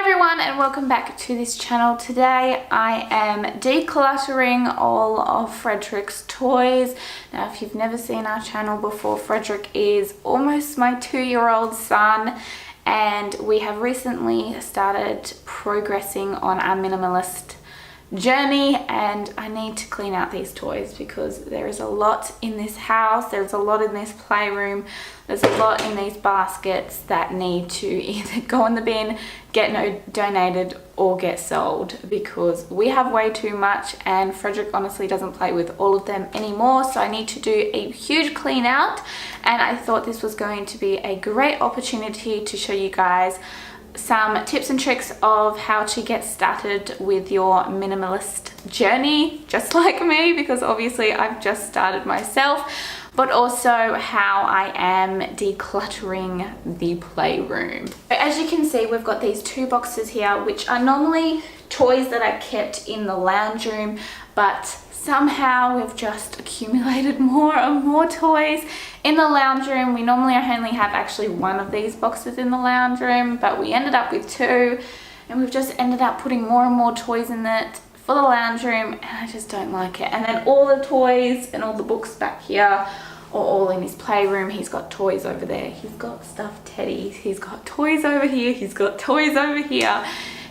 everyone and welcome back to this channel. Today I am decluttering all of Frederick's toys. Now if you've never seen our channel before, Frederick is almost my 2-year-old son and we have recently started progressing on our minimalist journey, and I need to clean out these toys because there is a lot in this house, there's a lot in this playroom, there's a lot in these baskets that need to either go in the bin, get donated or get sold, because we have way too much and Frederick honestly doesn't play with all of them anymore. So I need to do a huge clean out, and I thought this was going to be a great opportunity to show you guys some tips and tricks of how to get started with your minimalist journey, just like me, because obviously I've just started myself, but also how I am decluttering the playroom. As you can see, we've got these 2 boxes here, which are normally toys that I kept in the lounge room, but somehow we've just accumulated more and more toys in the lounge room. We normally only have actually 1 of these boxes in the lounge room, but we ended up with 2, and we've just ended up putting more and more toys in it for the lounge room, and I just don't like it. And then all the toys and all the books back here are all in his playroom. He's got toys over there, he's got stuffed teddies, he's got toys over here, he's got toys over here.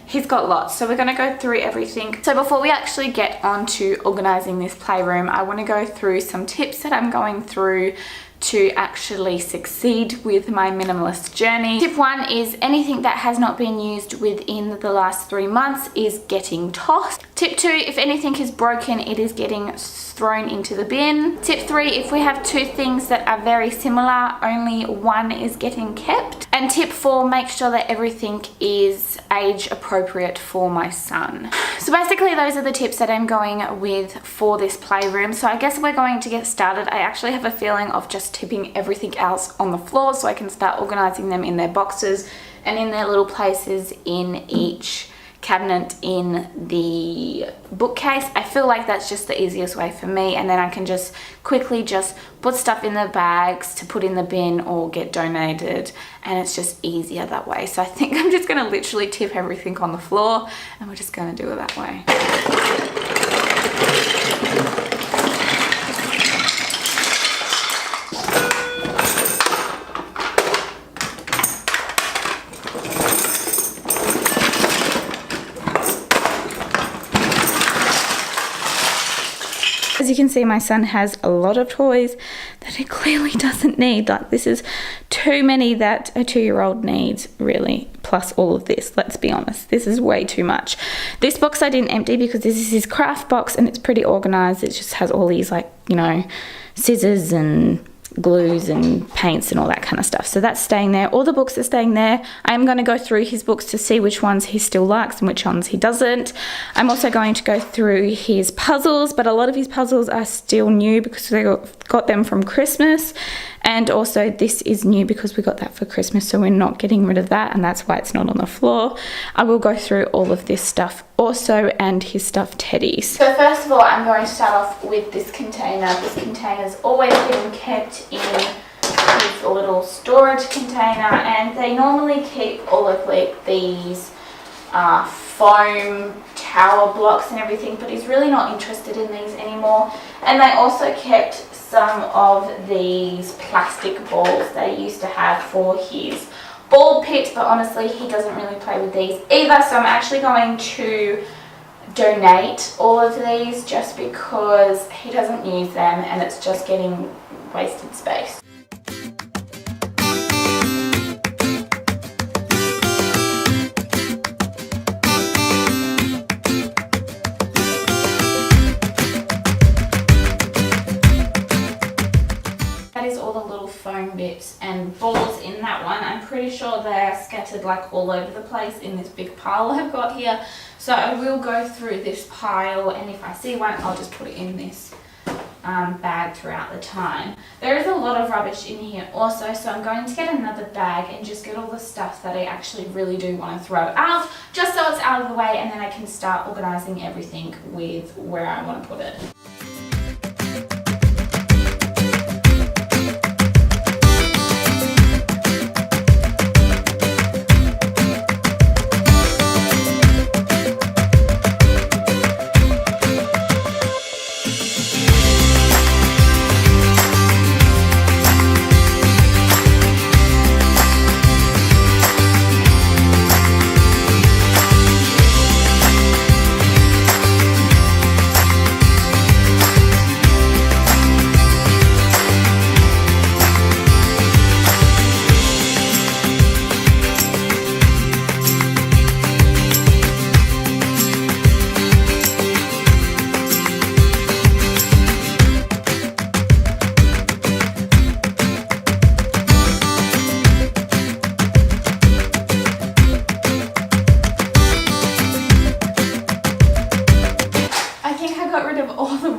He's got lots, so we're going to go through everything. So before we actually get on to organizing this playroom, I want to go through some tips that I'm going through to actually succeed with my minimalist journey. Tip 1 is anything that has not been used within the last 3 months is getting tossed. Tip 2, if anything is broken, it is getting thrown into the bin. Tip 3, if we have 2 things that are very similar, only 1 is getting kept. And tip 4, make sure that everything is age appropriate for my son. So basically those are the tips that I'm going with for this playroom. So I guess we're going to get started. I actually have a feeling of just tipping everything else on the floor so I can start organizing them in their boxes and in their little places in each cabinet in the bookcase. I feel like that's just the easiest way for me, and then I can just quickly just put stuff in the bags to put in the bin or get donated, and it's just easier that way. So I think I'm just going to literally tip everything on the floor, and we're just going to do it that way. As you can see, my son has a lot of toys that he clearly doesn't need. Like, this is too many that a 2-year-old needs, really, plus all of this. Let's be honest, this is way too much. This box I didn't empty because this is his craft box and it's pretty organized. It just has all these, like, you know, scissors and glues and paints and all that kind of stuff. So that's staying there. All the books are staying there. I'm going to go through his books to see which ones he still likes and which ones he doesn't. I'm also going to go through his puzzles, but a lot of his puzzles are still new because they got them from Christmas, and also this is new because we got that for Christmas, so we're not getting rid of that, and that's why it's not on the floor. I will go through all of this stuff also, and his stuffed teddies. So first of all, I'm going to start off with this container. This container is always being kept in his little storage container, and they normally keep all of like these foam tower blocks and everything, but he's really not interested in these anymore. And they also kept some of these plastic balls that he used to have for his ball pit, but honestly he doesn't really play with these either, so I'm actually going to donate all of these just because he doesn't use them and it's just getting wasted space. Foam bits and balls in that one. I'm pretty sure they're scattered like all over the place in this big pile I've got here, so I will go through this pile, and if I see one I'll just put it in this bag throughout the time. There is a lot of rubbish in here also, so I'm going to get another bag and just get all the stuff that I actually really do want to throw out, just so it's out of the way, and then I can start organizing everything with where I want to put it.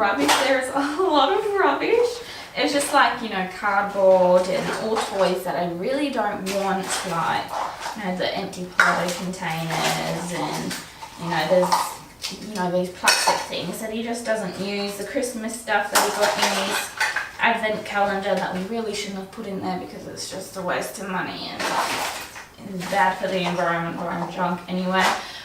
rubbish. There is a lot of rubbish. It's just like, you know, cardboard and all toys that I really don't want, like, you know, the empty Play-Doh containers, and, you know, there's, you know, these plastic things that he just doesn't use, the Christmas stuff that he got in his advent calendar that we really shouldn't have put in there because it's just a waste of money and it's bad for the environment, buying junk anyway.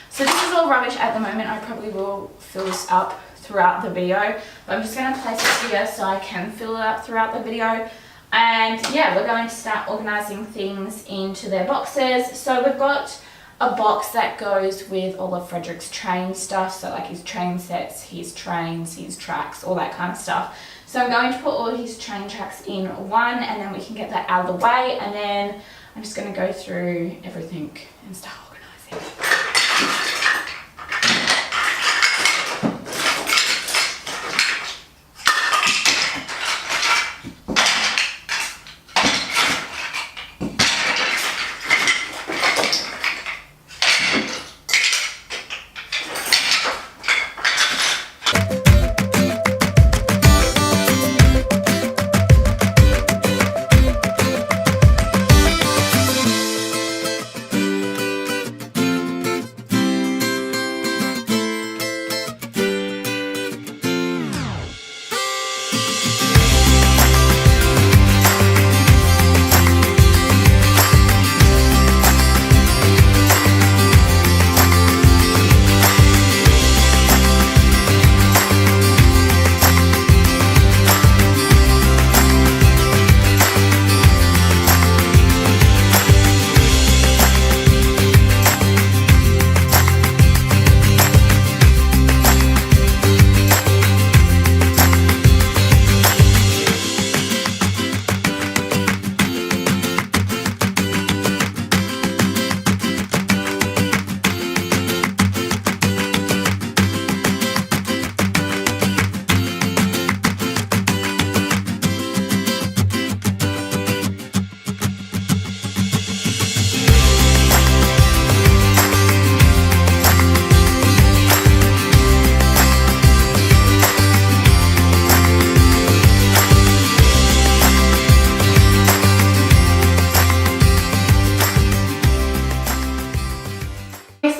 So this is all rubbish at the moment. I probably will fill this up throughout the video, but I'm just going to place it here so I can fill it up throughout the video. And yeah, we're going to start organizing things into their boxes. So we've got a box that goes with all of Frederick's train stuff, so like his train sets, his trains, his tracks, all that kind of stuff. So I'm going to put all of his train tracks in one, and then we can get that out of the way, and then I'm just going to go through everything and start organizing.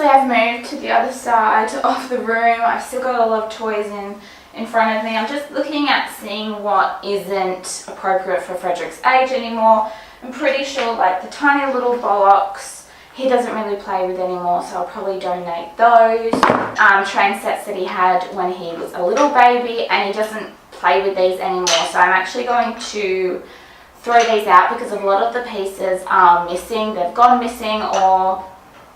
I've moved to the other side of the room. I've still got a lot of toys in front of me. I'm just looking at seeing what isn't appropriate for Frederick's age anymore. I'm pretty sure like the tiny little blocks he doesn't really play with anymore, so I'll probably donate those. Train sets that he had when he was a little baby, and he doesn't play with these anymore, so I'm actually going to throw these out because a lot of the pieces are missing. They've gone missing, or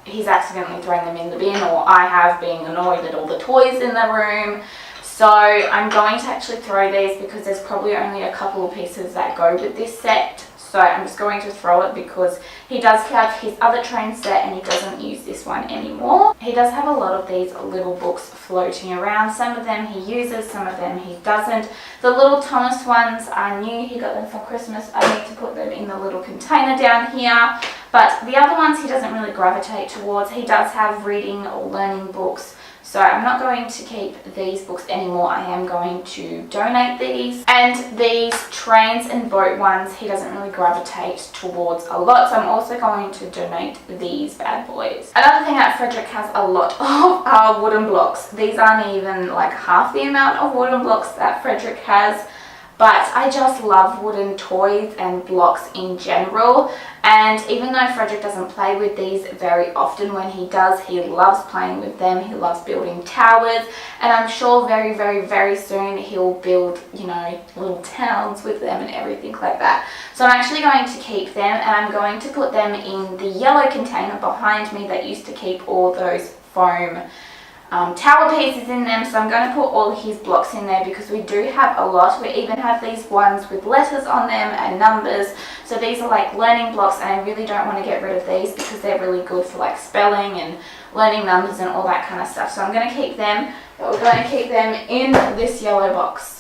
he's accidentally thrown them in the bin, or I have been annoyed at all the toys in the room. So I'm going to actually throw these because there's probably only a couple of pieces that go with this set. So I'm just going to throw it because he does have his other train set and he doesn't use this one anymore. He does have a lot of these little books floating around. Some of them he uses, some of them he doesn't. The little Thomas ones are new. He got them for Christmas. I need to put them in the little container down here. But the other ones he doesn't really gravitate towards. He does have reading or learning books. So I'm not going to keep these books anymore. I am going to donate these. And these trains and boat ones he doesn't really gravitate towards a lot. So I'm also going to donate these bad boys. Another thing that Frederick has a lot of are wooden blocks. These aren't even like half the amount of wooden blocks that Frederick has. But I just love wooden toys and blocks in general. And even though Frederick doesn't play with these very often, when he does, he loves playing with them. He loves building towers. And I'm sure very, very, very soon he'll build, you know, little towns with them and everything like that. So I'm actually going to keep them, and I'm going to put them in the yellow container behind me that used to keep all those foam tower pieces in them. So I'm going to put all his blocks in there because we do have a lot. We even have these ones with letters on them and numbers. So these are like learning blocks, and I really don't want to get rid of these because they're really good for like spelling and learning numbers and all that kind of stuff. So I'm going to keep them, but we're going to keep them in this yellow box.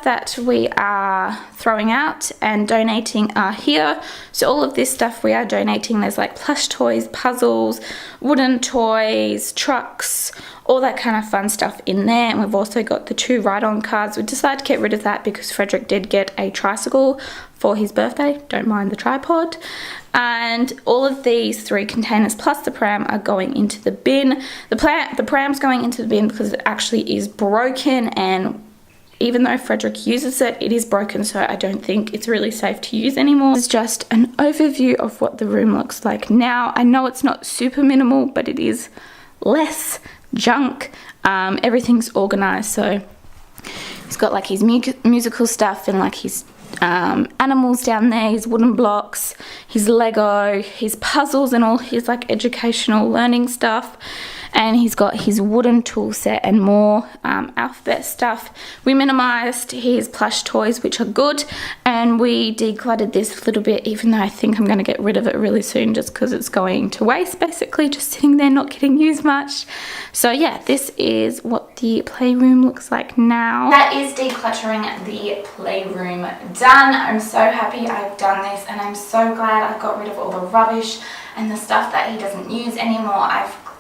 that we are throwing out and donating are here. So all of this stuff we are donating. There's like plush toys, puzzles, wooden toys, trucks, all that kind of fun stuff in there. And we've also got the 2 ride-on cars. We decided to get rid of that because Frederick did get a tricycle for his birthday. Don't mind the tripod. And all of these 3 containers plus the pram are going into the bin. The pram's going into the bin because it actually is broken, and even though Frederick uses it, it is broken, so I don't think it's really safe to use anymore. It's just an overview of what the room looks like now. I know it's not super minimal, but it is less junk. Everything's organized, so he's got like his musical stuff and like his animals down there, his wooden blocks, his Lego, his puzzles and all his like educational learning stuff, and he's got his wooden tool set and more alphabet stuff. We minimized his plush toys, which are good, and we decluttered this a little bit, even though I think I'm going to get rid of it really soon just because it's going to waste, basically just sitting there not getting used much. So yeah, this is what the playroom looks like now. That is decluttering the playroom done. I'm so happy I've done this, and I'm so glad I got rid of all the rubbish and the stuff that he doesn't use anymore.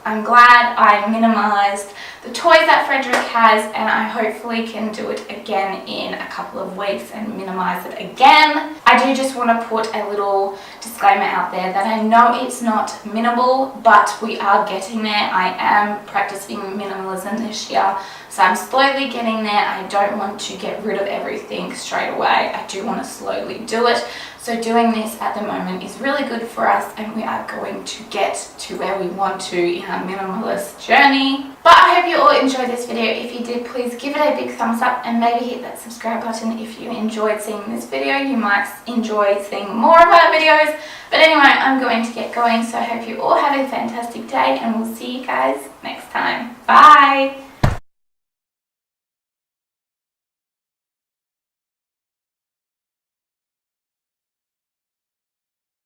I'm glad I minimized the toys that Frederick has, and I hopefully can do it again in a couple of weeks and minimize it again. I do just want to put a little disclaimer out there that I know it's not minimal, but we are getting there. I am practicing minimalism this year, so I'm slowly getting there. I don't want to get rid of everything straight away. I do want to slowly do it. So doing this at the moment is really good for us, and we are going to get to where we want to in our minimalist journey. But I hope you all enjoyed this video. If you did, please give it a big thumbs up and maybe hit that subscribe button if you enjoyed seeing this video. You might enjoy seeing more of our videos. But anyway, I'm going to get going, so I hope you all have a fantastic day, and we'll see you guys next time. Bye!